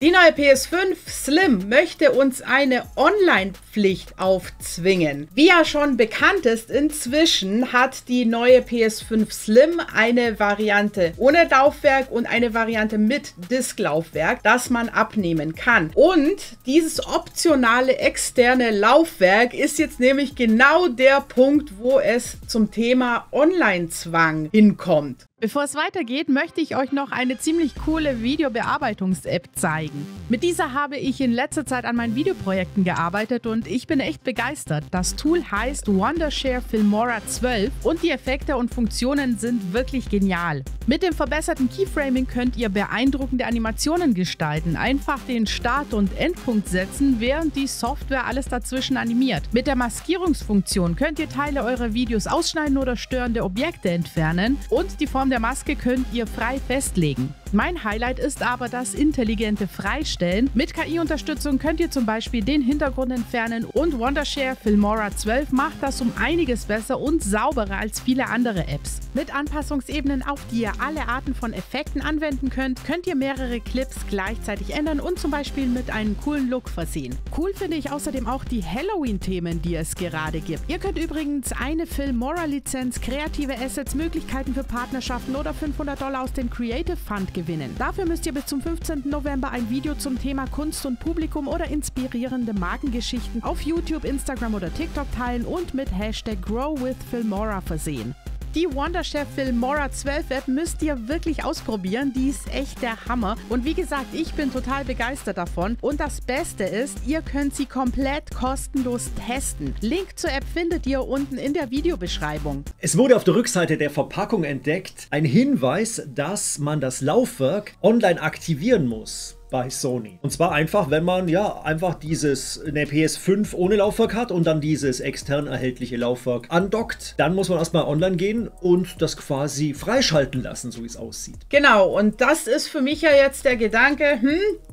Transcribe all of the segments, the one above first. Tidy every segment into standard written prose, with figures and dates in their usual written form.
Die neue PS5 Slim möchte uns eine Online-Pflicht aufzwingen. Wie ja schon bekannt ist, inzwischen hat die neue PS5 Slim eine Variante ohne Laufwerk und eine Variante mit Disklaufwerk, das man abnehmen kann. Und dieses optionale externe Laufwerk ist jetzt nämlich genau der Punkt, wo es zum Thema Online-Zwang hinkommt. Bevor es weitergeht, möchte ich euch noch eine ziemlich coole Videobearbeitungs-App zeigen. Mit dieser habe ich in letzter Zeit an meinen Videoprojekten gearbeitet und ich bin echt begeistert. Das Tool heißt Wondershare Filmora 12 und die Effekte und Funktionen sind wirklich genial. Mit dem verbesserten Keyframing könnt ihr beeindruckende Animationen gestalten, einfach den Start- und Endpunkt setzen, während die Software alles dazwischen animiert. Mit der Maskierungsfunktion könnt ihr Teile eurer Videos ausschneiden oder störende Objekte entfernen und die Form der Maske könnt ihr frei festlegen. Mein Highlight ist aber das intelligente Freistellen. Mit KI-Unterstützung könnt ihr zum Beispiel den Hintergrund entfernen und Wondershare Filmora 12 macht das um einiges besser und sauberer als viele andere Apps. Mit Anpassungsebenen, auf die ihr alle Arten von Effekten anwenden könnt, könnt ihr mehrere Clips gleichzeitig ändern und zum Beispiel mit einem coolen Look versehen. Cool finde ich außerdem auch die Halloween-Themen, die es gerade gibt. Ihr könnt übrigens eine Filmora-Lizenz, kreative Assets, Möglichkeiten für Partnerschaften oder $500 aus dem Creative Fund gewinnen. Dafür müsst ihr bis zum 15. November ein Video zum Thema Kunst und Publikum oder inspirierende Markengeschichten auf YouTube, Instagram oder TikTok teilen und mit Hashtag #GrowWithFilmora versehen. Die Wondershare Filmora 12 App müsst ihr wirklich ausprobieren, die ist echt der Hammer. Und wie gesagt, ich bin total begeistert davon. Und das Beste ist, ihr könnt sie komplett kostenlos testen. Link zur App findet ihr unten in der Videobeschreibung. Es wurde auf der Rückseite der Verpackung entdeckt ein Hinweis, dass man das Laufwerk online aktivieren muss bei Sony. Und zwar einfach, wenn man ja einfach eine PS5 ohne Laufwerk hat und dann dieses extern erhältliche Laufwerk andockt, dann muss man erstmal online gehen und das quasi freischalten lassen, so wie es aussieht. Genau, und das ist für mich ja jetzt der Gedanke,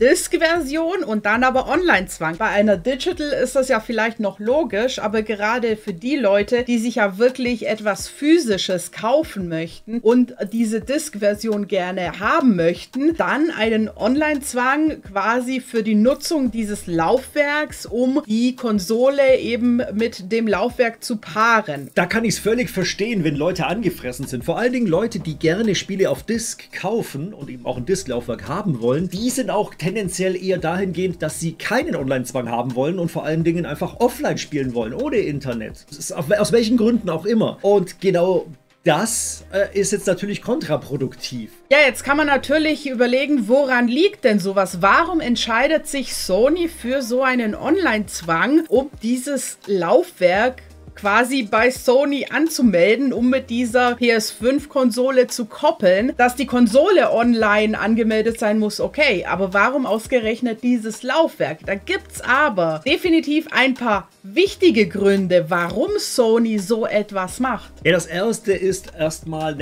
Disk-Version und dann aber Online-Zwang. Bei einer Digital ist das ja vielleicht noch logisch, aber gerade für die Leute, die sich ja wirklich etwas Physisches kaufen möchten und diese Disk-Version gerne haben möchten, dann einen Online-Zwang quasi für die Nutzung dieses Laufwerks, um die Konsole eben mit dem Laufwerk zu paaren. Da kann ich es völlig verstehen, wenn Leute angefressen sind. Vor allen Dingen Leute, die gerne Spiele auf Disk kaufen und eben auch ein Disklaufwerk haben wollen, die sind auch tendenziell eher dahingehend, dass sie keinen Online-Zwang haben wollen und vor allen Dingen einfach offline spielen wollen, ohne Internet. Das ist aus welchen Gründen auch immer. Und genau das ist jetzt natürlich kontraproduktiv. Ja, jetzt kann man natürlich überlegen, woran liegt denn sowas? Warum entscheidet sich Sony für so einen Online-Zwang, um dieses Laufwerk quasi bei Sony anzumelden, um mit dieser PS5-Konsole zu koppeln? Dass die Konsole online angemeldet sein muss, okay, aber warum ausgerechnet dieses Laufwerk? Da gibt's aber definitiv ein paar wichtige Gründe, warum Sony so etwas macht. Ja, das erste ist erstmal,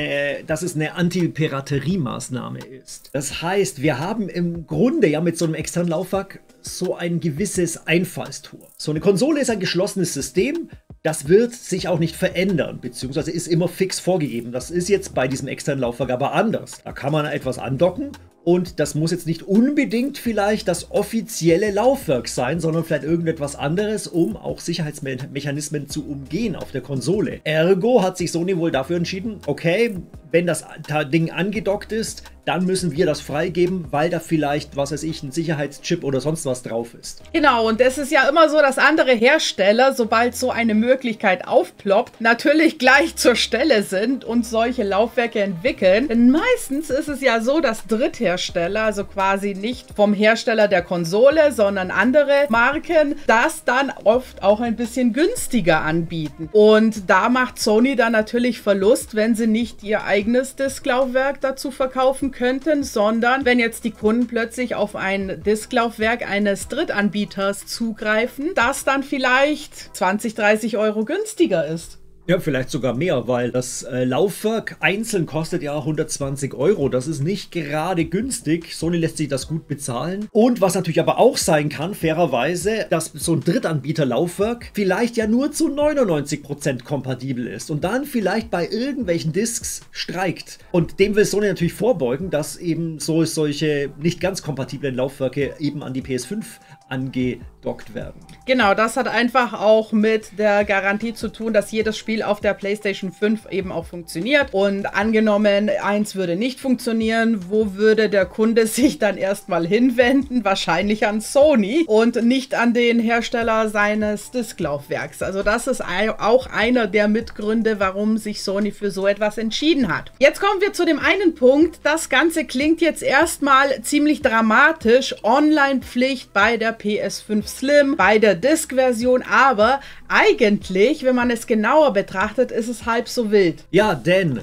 dass es eine Anti-Piraterie-Maßnahme ist. Das heißt, wir haben im Grunde ja mit so einem externen Laufwerk so ein gewisses Einfallstor. So eine Konsole ist ein geschlossenes System. Das wird sich auch nicht verändern, beziehungsweise ist immer fix vorgegeben. Das ist jetzt bei diesem externen Laufwerk aber anders. Da kann man etwas andocken und das muss jetzt nicht unbedingt vielleicht das offizielle Laufwerk sein, sondern vielleicht irgendetwas anderes, um auch Sicherheitsmechanismen zu umgehen auf der Konsole. Ergo hat sich Sony wohl dafür entschieden, okay, wenn das Ding angedockt ist, dann müssen wir das freigeben, weil da vielleicht, was weiß ich, ein Sicherheitschip oder sonst was drauf ist. Genau, und es ist ja immer so, dass andere Hersteller, sobald so eine Möglichkeit aufploppt, natürlich gleich zur Stelle sind und solche Laufwerke entwickeln. Denn meistens ist es ja so, dass Dritthersteller, also quasi nicht vom Hersteller der Konsole, sondern andere Marken, das dann oft auch ein bisschen günstiger anbieten. Und da macht Sony dann natürlich Verlust, wenn sie nicht ihr eigenes Disklaufwerk dazu verkaufen könnten, sondern wenn jetzt die Kunden plötzlich auf ein Disklaufwerk eines Drittanbieters zugreifen, das dann vielleicht 20, 30 Euro günstiger ist. Ja, vielleicht sogar mehr, weil das Laufwerk einzeln kostet ja 120 Euro. Das ist nicht gerade günstig. Sony lässt sich das gut bezahlen. Und was natürlich aber auch sein kann, fairerweise, dass so ein Drittanbieter-Laufwerk vielleicht ja nur zu 99% kompatibel ist und dann vielleicht bei irgendwelchen Discs streikt. Und dem will Sony natürlich vorbeugen, dass eben solche nicht ganz kompatiblen Laufwerke eben an die PS5 angedockt werden. Genau, das hat einfach auch mit der Garantie zu tun, dass jedes Spiel auf der PlayStation 5 eben auch funktioniert. Und angenommen, eins würde nicht funktionieren, wo würde der Kunde sich dann erstmal hinwenden? Wahrscheinlich an Sony und nicht an den Hersteller seines Disklaufwerks. Also das ist auch einer der Mitgründe, warum sich Sony für so etwas entschieden hat. Jetzt kommen wir zu dem einen Punkt. Das Ganze klingt jetzt erstmal ziemlich dramatisch. Online-Pflicht bei der PS5 Slim, bei der Disk-Version, aber eigentlich, wenn man es genauer betrachtet, ist es halb so wild. Ja, denn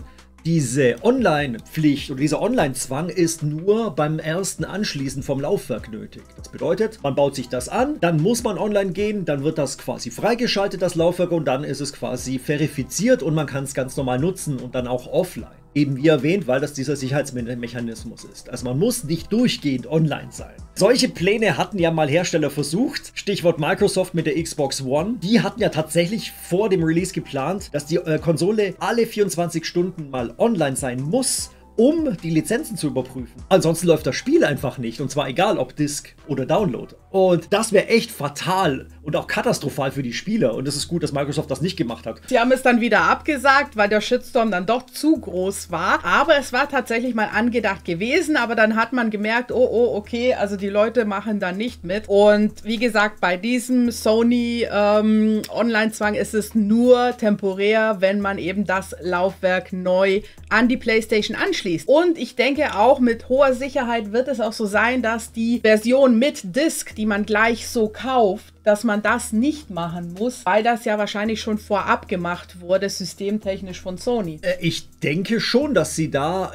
diese Online-Pflicht oder dieser Online-Zwang ist nur beim ersten Anschließen vom Laufwerk nötig. Das bedeutet, man baut sich das an, dann muss man online gehen, dann wird das quasi freigeschaltet, das Laufwerk, und dann ist es quasi verifiziert und man kann es ganz normal nutzen und dann auch offline. Eben wie erwähnt, weil das dieser Sicherheitsmechanismus ist. Also man muss nicht durchgehend online sein. Solche Pläne hatten ja mal Hersteller versucht. Stichwort Microsoft mit der Xbox One. Die hatten ja tatsächlich vor dem Release geplant, dass die Konsole alle 24 Stunden mal online sein muss, um die Lizenzen zu überprüfen. Ansonsten läuft das Spiel einfach nicht. Und zwar egal, ob Disk oder Download. Und das wäre echt fatal und auch katastrophal für die Spieler. Und es ist gut, dass Microsoft das nicht gemacht hat. Sie haben es dann wieder abgesagt, weil der Shitstorm dann doch zu groß war. Aber es war tatsächlich mal angedacht gewesen. Aber dann hat man gemerkt, oh, okay, also die Leute machen da nicht mit. Und wie gesagt, bei diesem Sony Online-Zwang ist es nur temporär, wenn man eben das Laufwerk neu an die PlayStation anschließt. Und ich denke auch, mit hoher Sicherheit wird es auch so sein, dass die Version mit Disk, die man gleich so kauft, dass man das nicht machen muss, weil das ja wahrscheinlich schon vorab gemacht wurde, systemtechnisch von Sony. Ich denke schon, dass sie da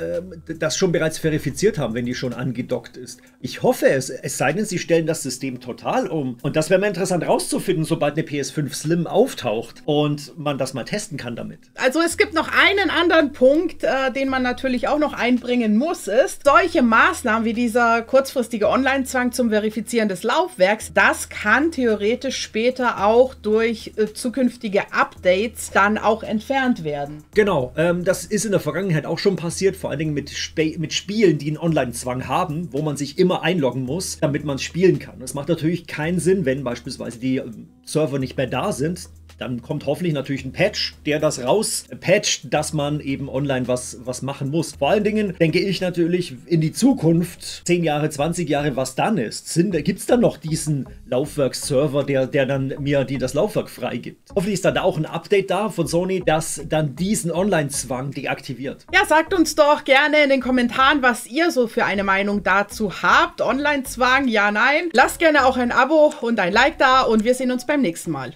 das schon bereits verifiziert haben, wenn die schon angedockt ist. Ich hoffe es sei denn, sie stellen das System total um. Und das wäre mal interessant rauszufinden, sobald eine PS5 Slim auftaucht und man das mal testen kann damit. Also es gibt noch einen anderen Punkt, den man natürlich auch noch einbringen muss, ist, solche Maßnahmen wie dieser kurzfristige Online-Zwang zum Verifizieren des Laufwerks, das kann theoretisch später auch durch zukünftige Updates dann auch entfernt werden. Genau, das ist in der Vergangenheit auch schon passiert, vor allen Dingen mit Spielen, die einen Online-Zwang haben, wo man sich immer einloggen muss, damit man es spielen kann. Das macht natürlich keinen Sinn, wenn beispielsweise die Server nicht mehr da sind. Dann kommt hoffentlich natürlich ein Patch, der das rauspatcht, dass man eben online was machen muss. Vor allen Dingen denke ich natürlich in die Zukunft, 10 Jahre, 20 Jahre, was dann ist. Gibt es dann noch diesen Laufwerksserver, der dann mir das Laufwerk freigibt? Hoffentlich ist dann auch ein Update da von Sony, das dann diesen Online-Zwang deaktiviert. Ja, sagt uns doch gerne in den Kommentaren, was ihr so für eine Meinung dazu habt. Online-Zwang, ja, nein. Lasst gerne auch ein Abo und ein Like da und wir sehen uns beim nächsten Mal.